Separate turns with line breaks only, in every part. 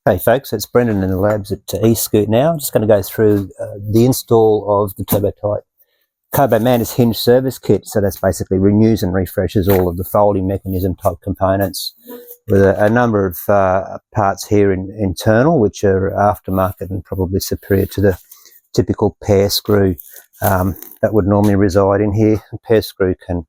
Hey folks, it's Brendan in the labs at eScootNow. I'm just going to go through the install of the TurboTight Kaabo Mantis Hinge service kit. So that's basically renews and refreshes all of the folding mechanism type components with a number of parts here internal, which are aftermarket and probably superior to the typical pair screw that would normally reside in here. A pair screw can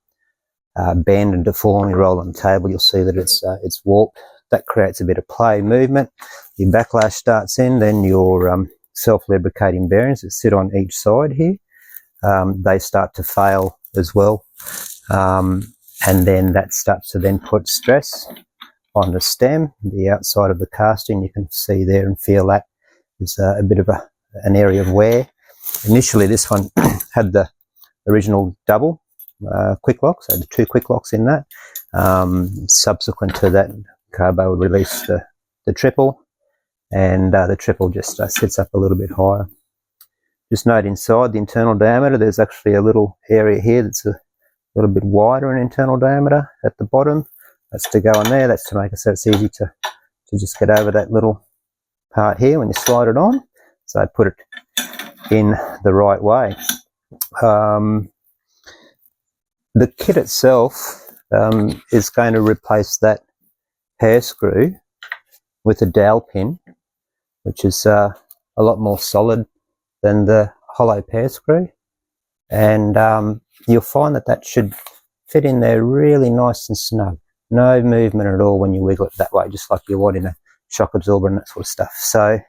bend and deform. You roll on the table, you'll see that it's warped. That creates a bit of play movement. Your backlash starts in, then your self-lubricating bearings that sit on each side here, they start to fail as well. And then that starts to then put stress on the stem, the outside of the casting. You can see there and feel that there's a bit of an area of wear. Initially this one had the original double quick lock, so the 2 quick locks in that. Subsequent to that, Kaabo would release the triple, and the triple just sits up a little bit higher. Just note inside the internal diameter, there's actually a little area here that's a little bit wider in internal diameter at the bottom. That's to go on there. That's to make it so it's easy to just get over that little part here when you slide it on. So I put it in the right way. The kit itself is going to replace that pair screw with a dowel pin, which is a lot more solid than the hollow pair screw, and you'll find that should fit in there really nice and snug. No movement at all when you wiggle it that way, just like you would in a shock absorber and that sort of stuff. So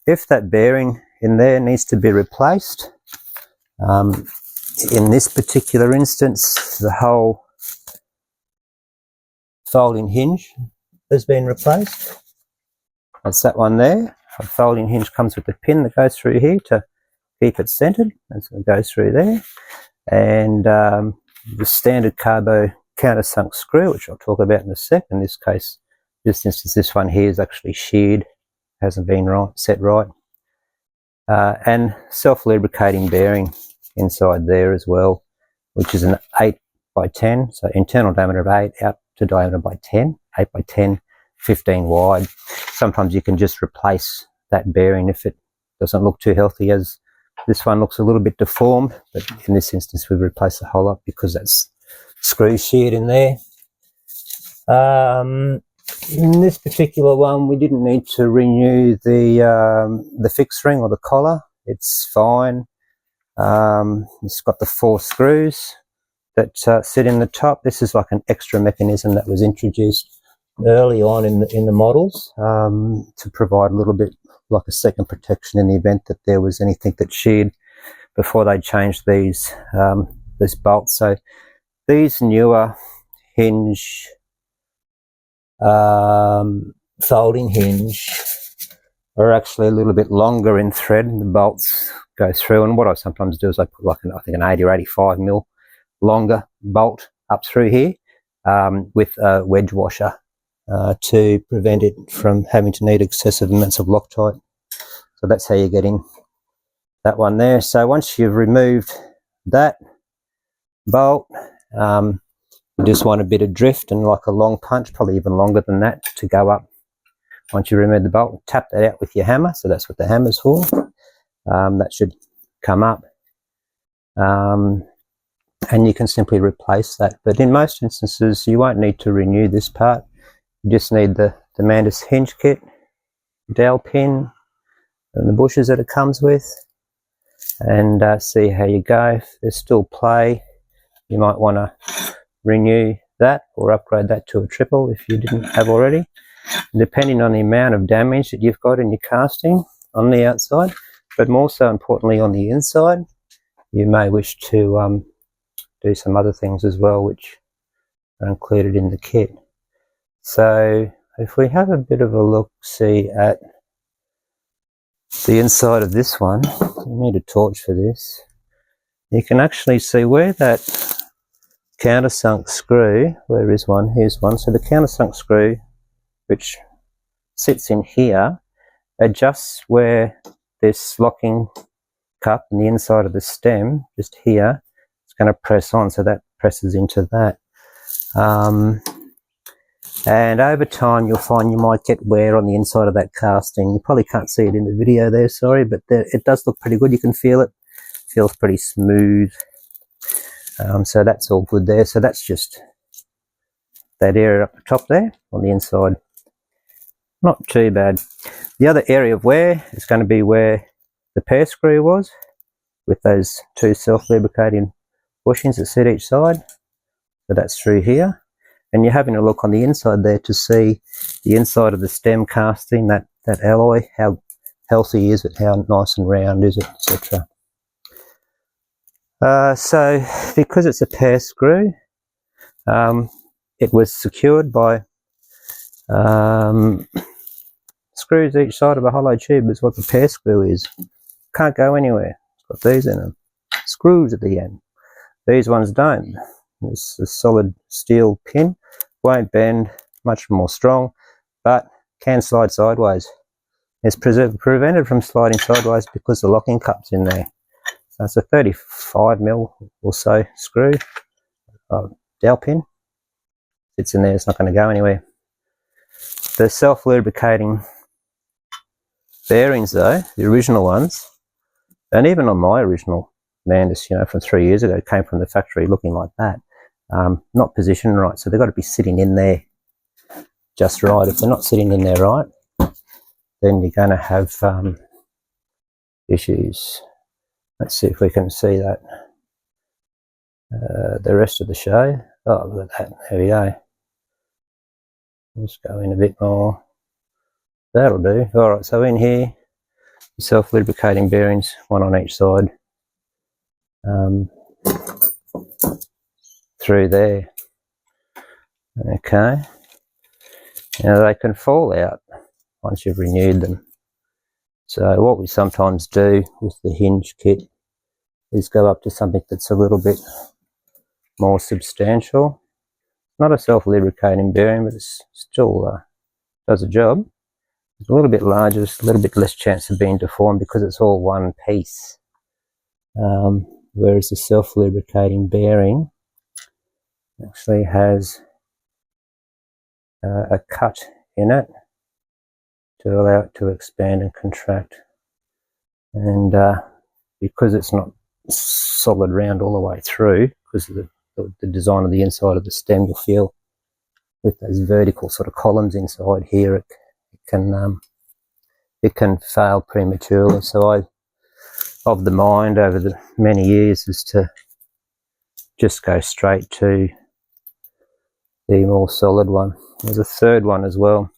if that bearing in there needs to be replaced, in this particular instance the whole folding hinge has been replaced. That's that one there. A folding hinge comes with a pin that goes through here to keep it centered. That's going to go through there. And the standard Kaabo countersunk screw, which I'll talk about in a sec. In this case, this instance, this one here is actually sheared, hasn't been set right. And self-lubricating bearing inside there as well, which is an 8 by 10, so internal diameter of 8 out to diameter by 10, 8 by 10, 15 wide. Sometimes you can just replace that bearing if it doesn't look too healthy, as this one looks a little bit deformed, but in this instance we've replaced the whole lot because that's screw sheared in there. In this particular one we didn't need to renew the fixed ring or the collar. It's fine. It's got the 4 screws that sit in the top. This is like an extra mechanism that was introduced early on in the models to provide a little bit like a second protection in the event that there was anything that sheared before they changed these bolts. So these newer hinge folding hinge are actually a little bit longer in thread, and the bolts go through. And what I sometimes do is I put like I think an 80 or 85 mil longer bolt up through here with a wedge washer to prevent it from having to need excessive amounts of Loctite. So that's how you're getting that one there. So once you've removed that bolt, you just want a bit of drift and like a long punch, probably even longer than that, to go up. Once you remove the bolt, tap that out with your hammer. So that's what the hammer's for. That should come up. And you can simply replace that. But in most instances, you won't need to renew this part. You just need the Mantis hinge kit, dowel pin, and the bushes that it comes with, and see how you go. If there's still play, you might want to renew that or upgrade that to a triple if you didn't have already. Depending on the amount of damage that you've got in your casting on the outside, but more so importantly on the inside, you may wish to do some other things as well, which are included in the kit. So if we have a bit of a look-see at the inside of this one, we need a torch for this. You can actually see where that countersunk screw, where is one? Here's one. So the countersunk screw, which sits in here, adjusts where this locking cup in the inside of the stem, just here, it's going to press on, so that presses into that. And over time you'll find you might get wear on the inside of that casting. You probably can't see it in the video there, sorry, but it does look pretty good. You can feel it. Feels pretty smooth. So that's all good there. So that's just that area up the top there on the inside. Not too bad. The other area of wear is going to be where the pair screw was, with those two self-lubricating bushings that sit each side. So that's through here. And you're having a look on the inside there to see the inside of the stem casting, that alloy, how healthy is it, how nice and round is it, etc. So because it's a pair screw, it was secured by screws each side of a hollow tube is what the pair screw is. Can't go anywhere. It's got these in them. Screws at the end. These ones don't. It's a solid steel pin. Won't bend, much more strong, but can slide sideways. It's prevented from sliding sideways because the locking cup's in there. So it's a 35mm or so screw, dowel pin. It's in there, it's not going to go anywhere. The self-lubricating bearings though, the original ones, and even on my original Mantis, you know, from 3 years ago, came from the factory looking like that. Not positioned right, so they've got to be sitting in there just right. If they're not sitting in there right, then you're going to have issues. Let's see if we can see that. The rest of the show. Oh, look at that. There we go. Let's go in a bit more. That'll do. Alright, so in here, self-lubricating bearings, one on each side. Through there. Okay. Now they can fall out once you've renewed them. So what we sometimes do with the hinge kit is go up to something that's a little bit more substantial. Not a self-lubricating bearing, but it's still does a job. It's a little bit larger, it's a little bit less chance of being deformed because it's all one piece. Whereas the self-lubricating bearing actually has a cut in it to allow it to expand and contract. And because it's not solid round all the way through, because of the design of the inside of the stem, you'll feel with those vertical sort of columns inside here, it can fail prematurely. So I, of the mind over the many years, is to just go straight to the more solid one. There's a third one as well.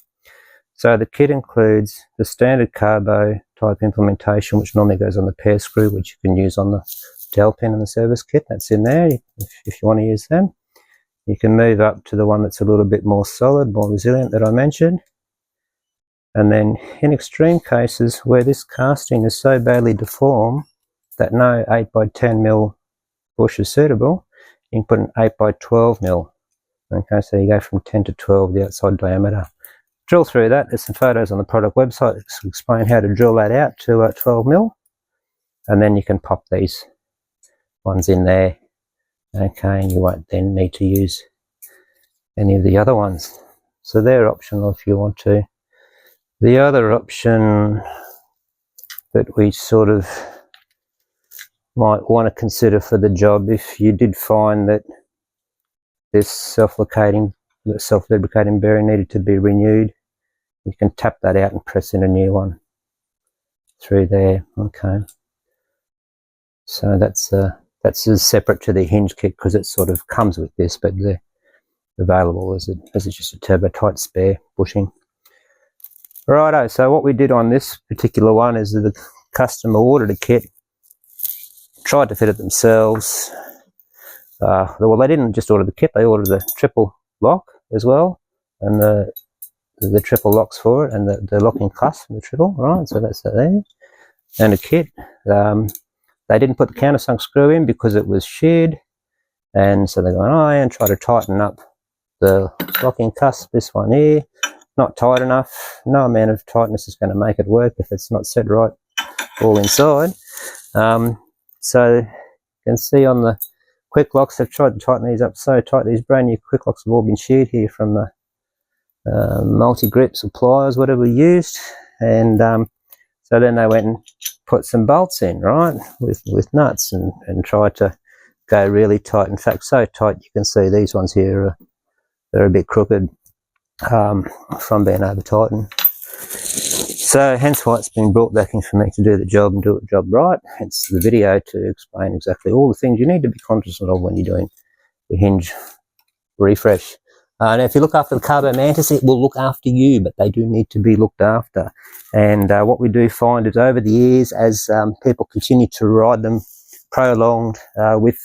So the kit includes the standard Kaabo type implementation, which normally goes on the pair screw, which you can use on the dowel pin in the service kit. That's in there if you want to use them. You can move up to the one that's a little bit more solid, more resilient, that I mentioned. And then in extreme cases where this casting is so badly deformed that no 8x10mm bush is suitable, you can put an 8x12mm. Okay, so you go from 10 to 12, the outside diameter. Drill through that. There's some photos on the product website that explain how to drill that out to 12mm. And then you can pop these ones in there. Okay, and you won't then need to use any of the other ones. So they're optional if you want to. The other option that we sort of might want to consider for the job, if you did find that this self-lubricating bearing needed to be renewed, you can tap that out and press in a new one through there. Okay, so that's separate to the hinge kit because it sort of comes with this, but they're available as just a TurboTight spare bushing. Righto, so what we did on this particular one is that the customer ordered a kit, tried to fit it themselves. Well, they didn't just order the kit, they ordered the triple lock as well, and the triple locks for it, and the locking clasp for the triple, right? So that's that there. And a kit. They didn't put the countersunk screw in because it was sheared, and so they're going, oh, and try to tighten up the locking clasp, this one here. Not tight enough. No amount of tightness is going to make it work if it's not set right all inside. So you can see on the quick locks, I've tried to tighten these up so tight. These brand new quick locks have all been sheared here from the multi-grips or pliers, whatever we used, and so then they went and put some bolts in, right, with nuts, and tried to go really tight. In fact, so tight you can see these ones here they're a bit crooked from being over tightened. So hence why it's been brought back in for me to do the job and do the job right. Hence the video to explain exactly all the things you need to be conscious of when you're doing the hinge refresh. Now if you look after the Kaabo Mantis, it will look after you, but they do need to be looked after. And what we do find is over the years, as people continue to ride them prolonged with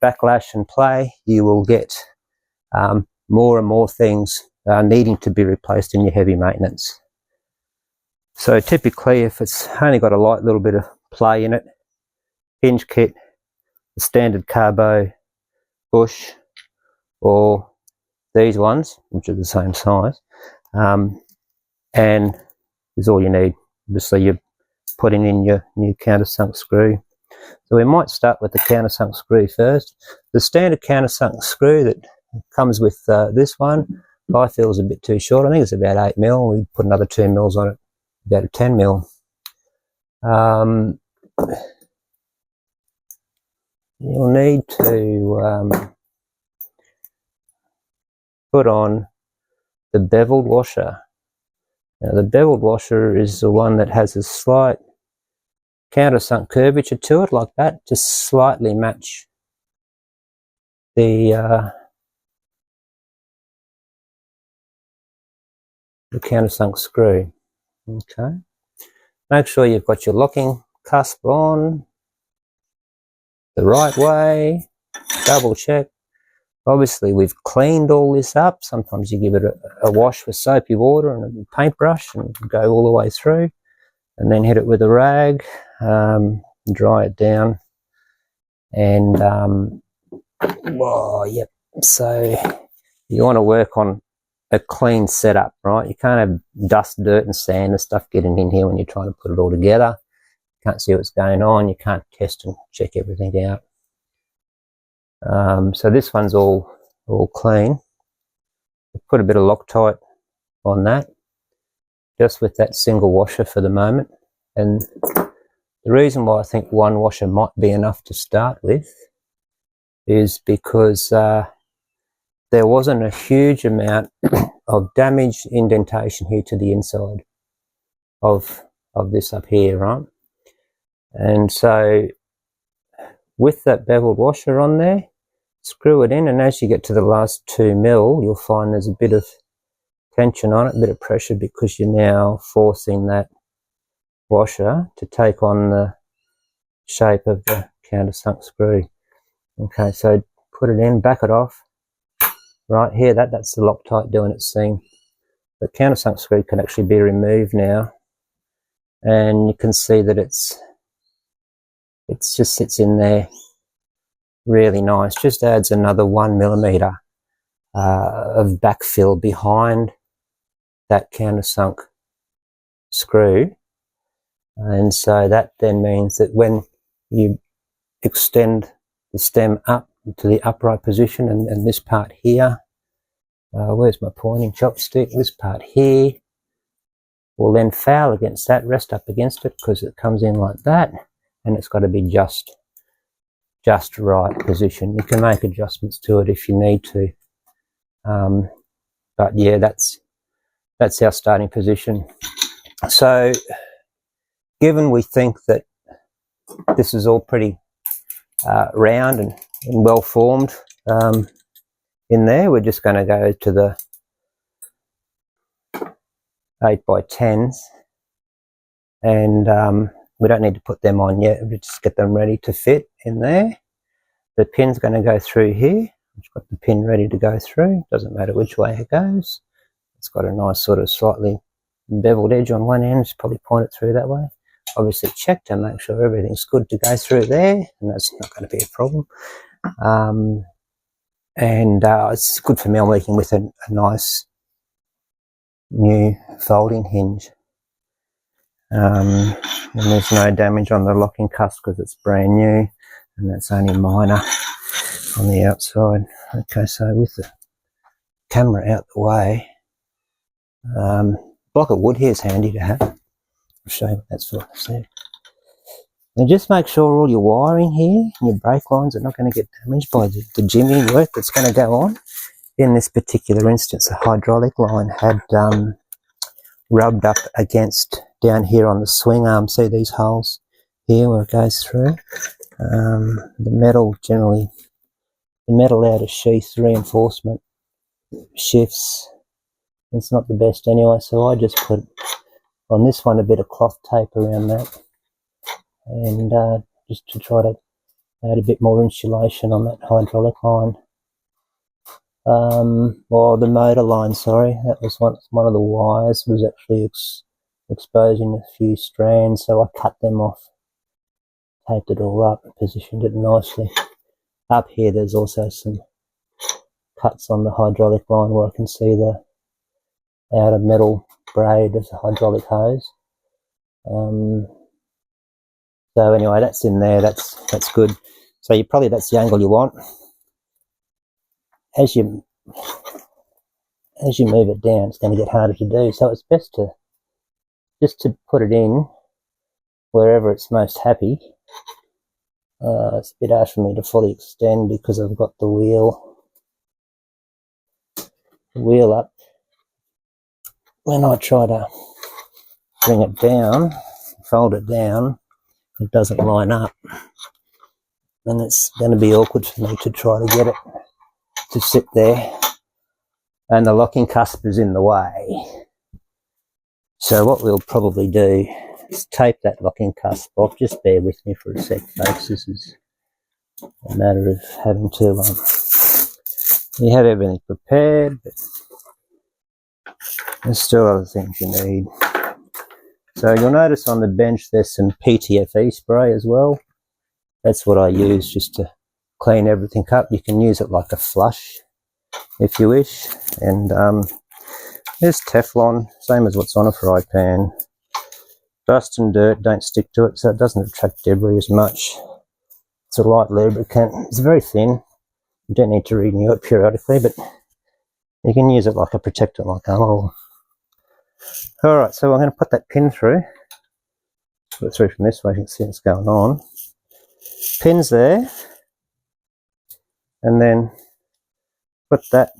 backlash and play, you will get more and more things needing to be replaced in your heavy maintenance. So typically, if it's only got a light little bit of play in it, hinge kit, the standard Kaabo bush, or these ones, which are the same size, and is all you need. Obviously, you're putting in your new countersunk screw. So we might start with the countersunk screw first. The standard countersunk screw that comes with this one, I feel is a bit too short. I think it's about 8 mil. We put another 2 mils on it, about a 10 mil. You'll need to put on the beveled washer. Now the beveled washer is the one that has a slight countersunk curvature to it, like that, to slightly match the countersunk screw. Okay. Make sure you've got your locking cusp on the right way. Double check. Obviously, we've cleaned all this up. Sometimes you give it a wash with soapy water and a paintbrush and go all the way through, and then hit it with a rag, dry it down, and yep. So you want to work on a clean setup, right? You can't have dust, dirt, and sand and stuff getting in here when you're trying to put it all together. You can't see what's going on. You can't test and check everything out. So this one's all clean. Put a bit of Loctite on that, just with that single washer for the moment. And the reason why I think one washer might be enough to start with is because there wasn't a huge amount of damage, indentation here to the inside of this up here, right? And so with that beveled washer on there, screw it in, and as you get to the last 2 mil, you'll find there's a bit of tension on it, a bit of pressure, because you're now forcing that washer to take on the shape of the countersunk screw. Okay, so put it in, back it off. Right here, that's the Loctite doing its thing. The countersunk screw can actually be removed now, and you can see that it just sits in there really nice. Just adds another 1 millimeter of backfill behind that countersunk screw, and so that then means that when you extend the stem up to the upright position, and this part here, where's my pointing chopstick, this part here will then foul against that, rest up against it, because it comes in like that, and it's got to be just right position. You can make adjustments to it if you need to, but yeah, that's our starting position. So given we think that this is all pretty round and well formed in there, we're just going to go to the 8x10s, and we don't need to put them on yet. We just get them ready to fit in there. The pin's going to go through here. It's got the pin ready to go through. Doesn't matter which way it goes. It's got a nice sort of slightly beveled edge on one end. Just probably point it through that way. Obviously check to make sure everything's good to go through there, and that's not going to be a problem. It's good for me. I'm working with a nice new folding hinge. And there's no damage on the locking cusp because it's brand new, and that's only minor on the outside. Okay, so with the camera out the way, Block of wood here is handy to have. I'll show you what that's for. So, and just make sure all your wiring here and your brake lines are not going to get damaged by the jimmying work that's going to go on. In this particular instance, the hydraulic line had rubbed up against down here on the swing arm. See these holes here where it goes through? The metal generally, the metal outer sheath reinforcement shifts. It's not the best anyway, so I just put on this one a bit of cloth tape around that, and just to try to add a bit more insulation on that hydraulic line. Or the motor line, sorry, that was one of the wires was actually exposing a few strands, so I cut them off, taped it all up and positioned it nicely. Up here there's also some cuts on the hydraulic line where I can see the outer metal braid of the hydraulic hose. So anyway, that's in there, that's good. So that's the angle you want. As you move it down, it's going to get harder to do, so it's best to just put it in wherever it's most happy. It's a bit hard for me to fully extend because I've got the wheel up. When I try to bring it down, fold it down, it doesn't line up, and it's going to be awkward for me to try to get it to sit there, and the locking cusp is in the way. So what we'll probably do is tape that locking cusp off. Just bear with me for a sec, folks. This is a matter of having to you have everything prepared, but there's still other things you need. So you'll notice on the bench there's some PTFE spray as well. That's what I use just to clean everything up. You can use it like a flush if you wish. And there's Teflon, same as what's on a fry pan. Dust and dirt don't stick to it, so it doesn't attract debris as much. It's a light lubricant. It's very thin. You don't need to renew it periodically, but you can use it like a protectant, like oil. Alright, so I'm going to put that pin through. Put it through from this way, you can see what's going on. Pin's there. And then put that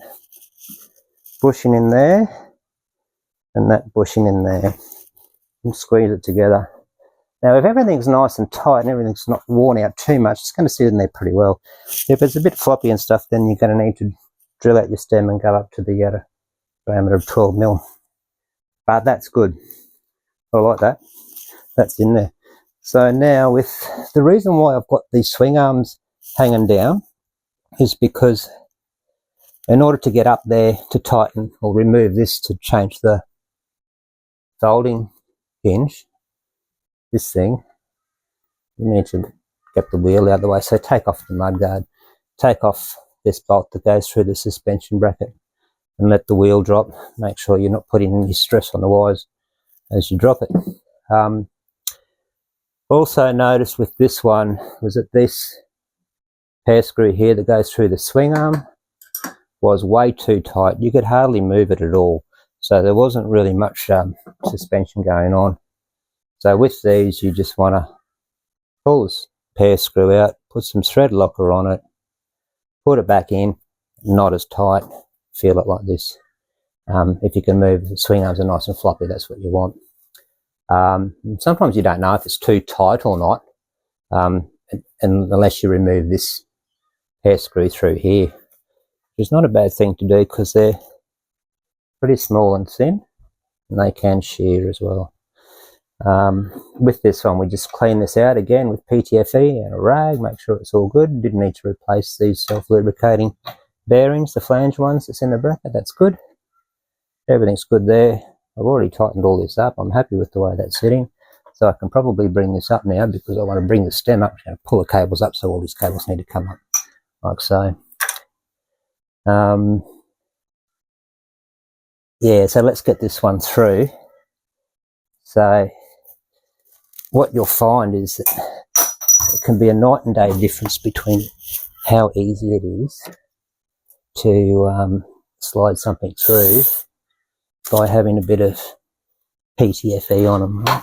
bushing in there and that bushing in there and squeeze it together. Now if everything's nice and tight and everything's not worn out too much, it's going to sit in there pretty well. If it's a bit floppy and stuff, then you're going to need to drill out your stem and go up to the diameter of 12mm. But that's good. I like that. That's in there. So now with the reason why I've got these swing arms hanging down is because in order to get up there to tighten or remove this to change the folding hinge, this thing, you need to get the wheel out of the way. So take off the mudguard, take off this bolt that goes through the suspension bracket and let the wheel drop. Make sure you're not putting any stress on the wires as you drop it. Also notice with this one was that this pair screw here that goes through the swing arm was way too tight. You could hardly move it at all. So there wasn't really much suspension going on. So with these, you just want to pull this pair screw out, put some thread locker on it, put it back in, not as tight, feel it like this. If you can move, the swing arms are nice and floppy, that's what you want. Sometimes you don't know if it's too tight or not, and unless you remove this pair screw through here, which is not a bad thing to do because they're pretty small and thin and they can shear as well. With this one, we just clean this out again with PTFE and a rag, make sure it's all good. Didn't need to replace these self-lubricating bearings, the flange ones that's in the bracket. That's good. Everything's good there. I've already tightened all this up. I'm happy with the way that's sitting. So I can probably bring this up now because I want to bring the stem up. I'm going to pull the cables up, so all these cables need to come up like so. Yeah, so let's get this one through. So what you'll find is that it can be a night and day difference between how easy it is to slide something through by having a bit of PTFE on them. Right?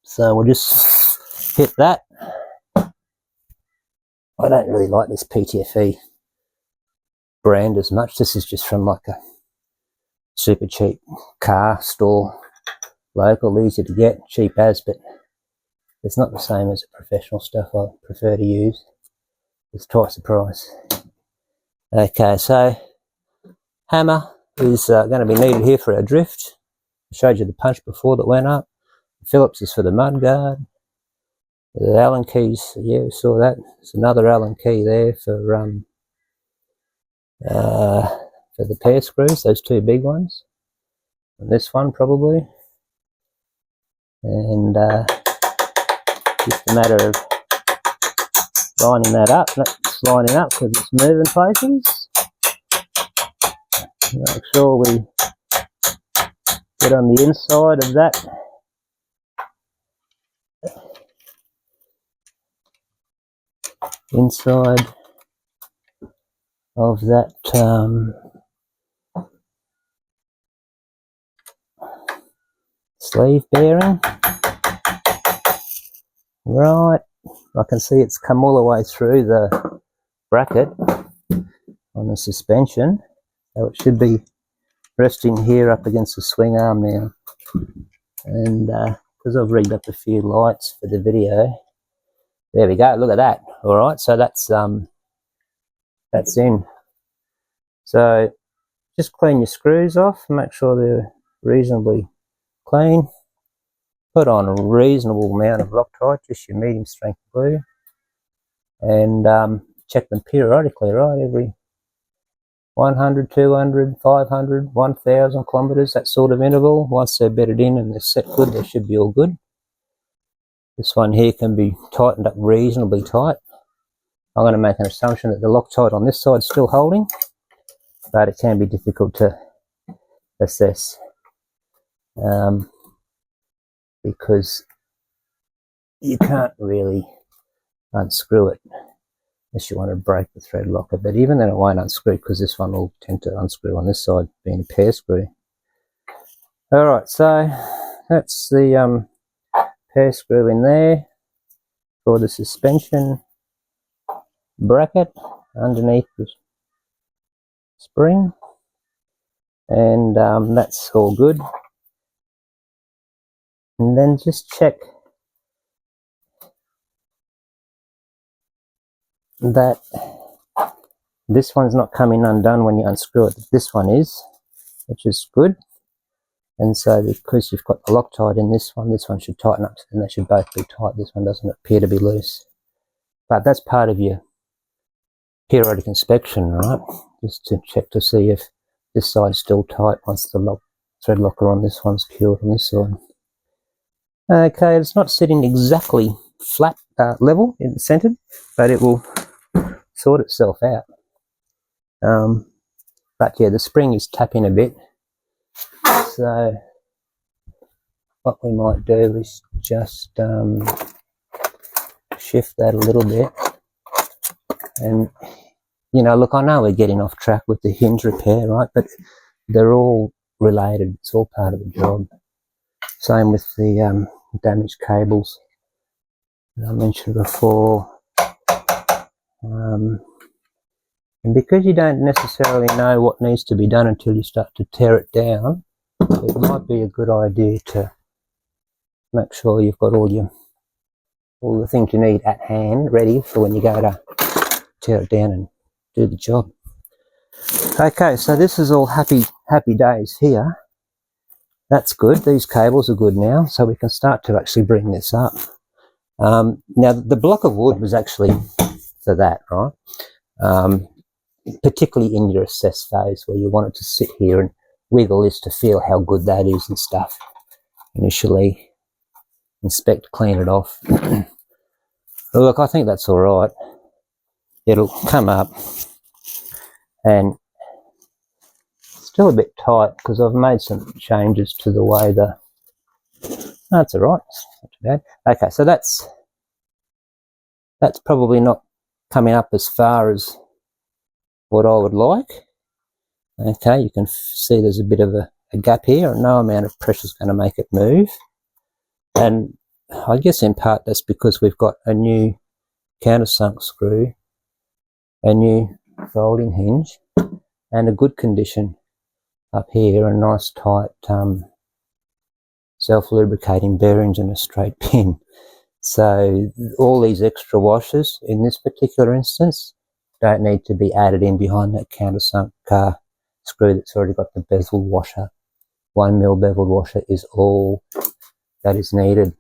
So we'll just hit that. I don't really like this PTFE brand as much. This is just from like a super cheap car store, local, easy to get, cheap as, but it's not the same as the professional stuff I prefer to use. It's twice the price. Okay, so hammer is going to be needed here for our drift. I showed you the punch before that went up. Phillips is for the mud guard. The Allen keys, yeah, we saw that. There's another Allen key there for the pair screws, those two big ones. And this one probably. And just a matter of lining that up. It's lining up because it's moving places. Make sure we get on the inside of that. Inside of that sleeve bearing. Right, I can see it's come all the way through the bracket on the suspension, so it should be resting here up against the swing arm now. And because I've rigged up a few lights for the video, there we go, look at that. All right, so that's in. So just clean your screws off, make sure they're reasonably clean. Put on a reasonable amount of Loctite, just your medium strength glue, and check them periodically, right? Every 100, 200, 500, 1000 kilometers, that sort of interval. Once they're bedded in and they're set good, they should be all good. This one here can be tightened up reasonably tight. I'm going to make an assumption that the Loctite on this side is still holding, but it can be difficult to assess because you can't really unscrew it unless you want to break the thread locker. But even then it won't unscrew because this one will tend to unscrew on this side, being a pair screw. Alright, so that's the pair screw in there for the suspension bracket underneath the spring, and that's all good. And then just check that this one's not coming undone when you unscrew it. This one is, which is good. And so because you've got the Loctite in this one should tighten up, and they should both be tight. This one doesn't appear to be loose. But that's part of your periodic inspection, right? Just to check to see if this side's still tight once the thread locker on this one's cured on this side. Okay, it's not sitting exactly flat level in the centered, but it will sort itself out. But yeah, the spring is tapping a bit. So what we might do is just shift that a little bit. And, you know, look, I know we're getting off track with the hinge repair, right? But they're all related. It's all part of the job. Same with the damaged cables that I mentioned before. And because you don't necessarily know what needs to be done until you start to tear it down, it might be a good idea to make sure you've got all the things you need at hand ready for when you go to tear it down and do the job. Okay, so this is all happy days here. That's good. These cables are good now, so we can start to actually bring this up. Now, the block of wood was actually for that, right? Particularly in your assess phase where you want it to sit here and wiggle this to feel how good that is and stuff. Initially, inspect, clean it off. Look, I think that's all right. It'll come up, and still a bit tight because I've made some changes to the way the... No, it's all right. It's not too bad. Okay, so that's probably not coming up as far as what I would like. Okay, you can see there's a bit of a a gap here, and no amount of pressure is going to make it move. And I guess in part that's because we've got a new countersunk screw, a new folding hinge, and a good condition up here, a nice tight self-lubricating bearings and a straight pin. So all these extra washers in this particular instance don't need to be added in behind that countersunk screw that's already got the bezel washer. 1mm beveled washer is all that is needed.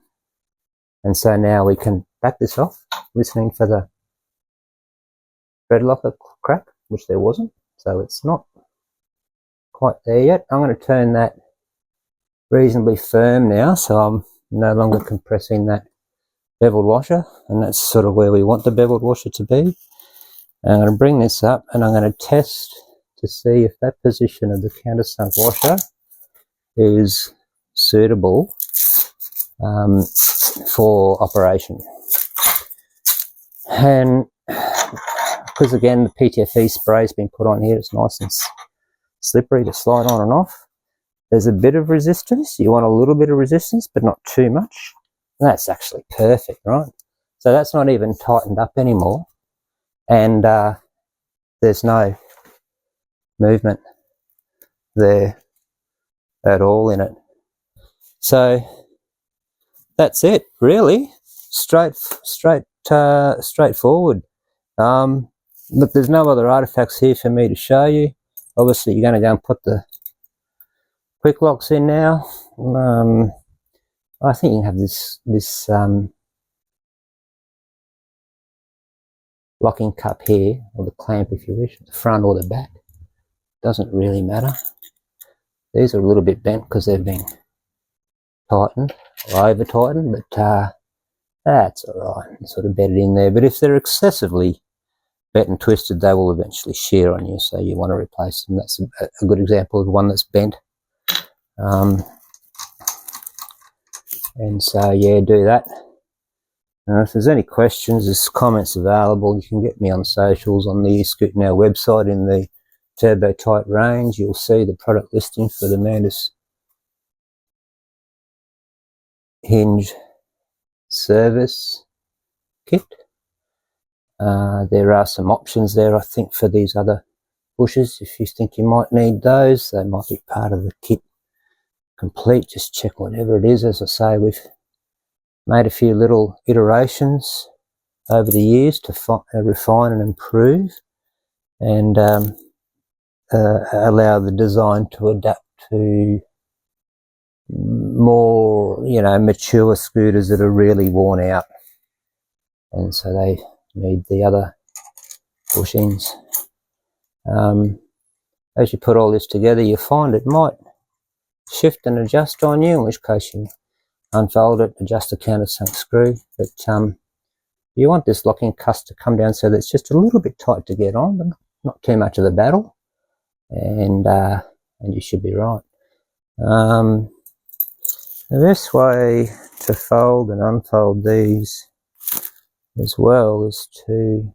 And so now we can back this off, listening for the thread locker crack, which there wasn't, so it's not quite there yet. I'm going to turn that reasonably firm now, so I'm no longer compressing that beveled washer, and that's sort of where we want the beveled washer to be. I'm going to bring this up and I'm going to test to see if that position of the countersunk washer is suitable for operation. And because again the PTFE spray has been put on here, it's nice and slippery to slide on and off. There's a bit of resistance. You want a little bit of resistance, but not too much. And that's actually perfect, right? So that's not even tightened up anymore. And there's no movement there at all in it. So that's it, really. Straightforward. Look, there's no other artifacts here for me to show you. Obviously, you're going to go and put the quick locks in now. I think you can have this locking cup here, or the clamp if you wish, the front or the back. Doesn't really matter. These are a little bit bent because they've been tightened or over tightened, but that's alright, sort of bedded in there. But if they're excessively bent and twisted, they will eventually shear on you, so you want to replace them. That's a good example of one that's bent. And so yeah, do that. If there's any questions, there's comments available. You can get me on socials, on the eScootNow website in the TurboTight range. You'll see the product listing for the Mantis Hinge service kit. There are some options there, I think, for these other bushers. If you think you might need those, they might be part of the kit complete. Just check whatever it is. As I say, we've made a few little iterations over the years to refine and improve, and allow the design to adapt to more, mature scooters that are really worn out, and so they need the other bushings. As you put all this together, you find it might shift and adjust on you, in which case you unfold it, adjust the countersunk screw. But you want this locking cuss to come down so that it's just a little bit tight to get on, but not too much of a battle, and you should be right. The best way to fold and unfold these as well is to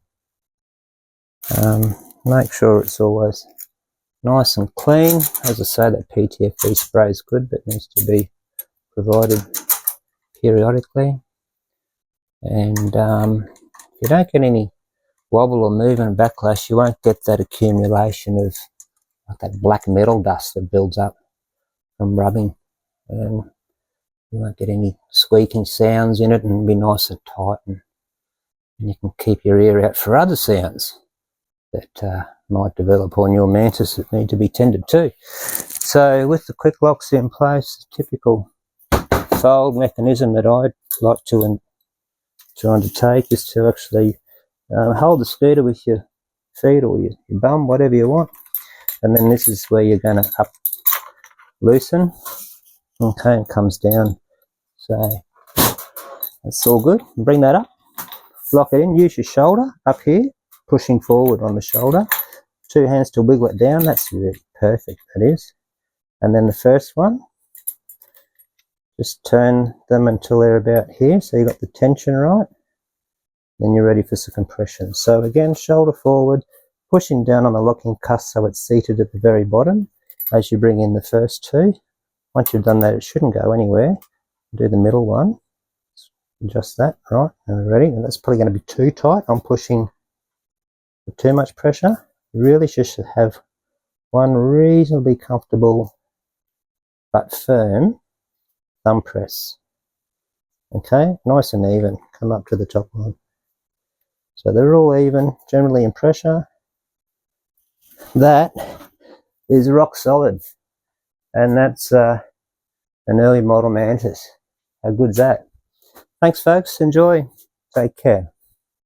make sure it's always nice and clean. As I say, that PTFE spray is good, but needs to be provided periodically. And if you don't get any wobble or movement and backlash, you won't get that accumulation of like that black metal dust that builds up from rubbing, and you won't get any squeaking sounds in it, and be nice and tight, and you can keep your ear out for other sounds that might develop on your Mantis that need to be tended to. So with the quick locks in place, the typical fold mechanism that I'd like to undertake is to actually hold the scooter with your feet or your bum, whatever you want, and then this is where you're going to up loosen. Okay, it comes down, so that's all good. Bring that up, lock it in, use your shoulder up here, pushing forward on the shoulder, 2 hands to wiggle it down. That's really perfect, that is. And then the first one, just turn them until they're about here, so you've got the tension right, then you're ready for some compression. So again, shoulder forward, pushing down on the locking cuss so it's seated at the very bottom, as you bring in the first two. Once you've done that, it shouldn't go anywhere. Do the middle one. Adjust that. Right, now we're ready. And that's probably going to be too tight. I'm pushing with too much pressure. You really just have one reasonably comfortable but firm thumb press. Okay, nice and even. Come up to the top one. So they're all even, generally in pressure. That is rock solid. And that's an early model Mantis. How good's that? Thanks, folks. Enjoy. Take care.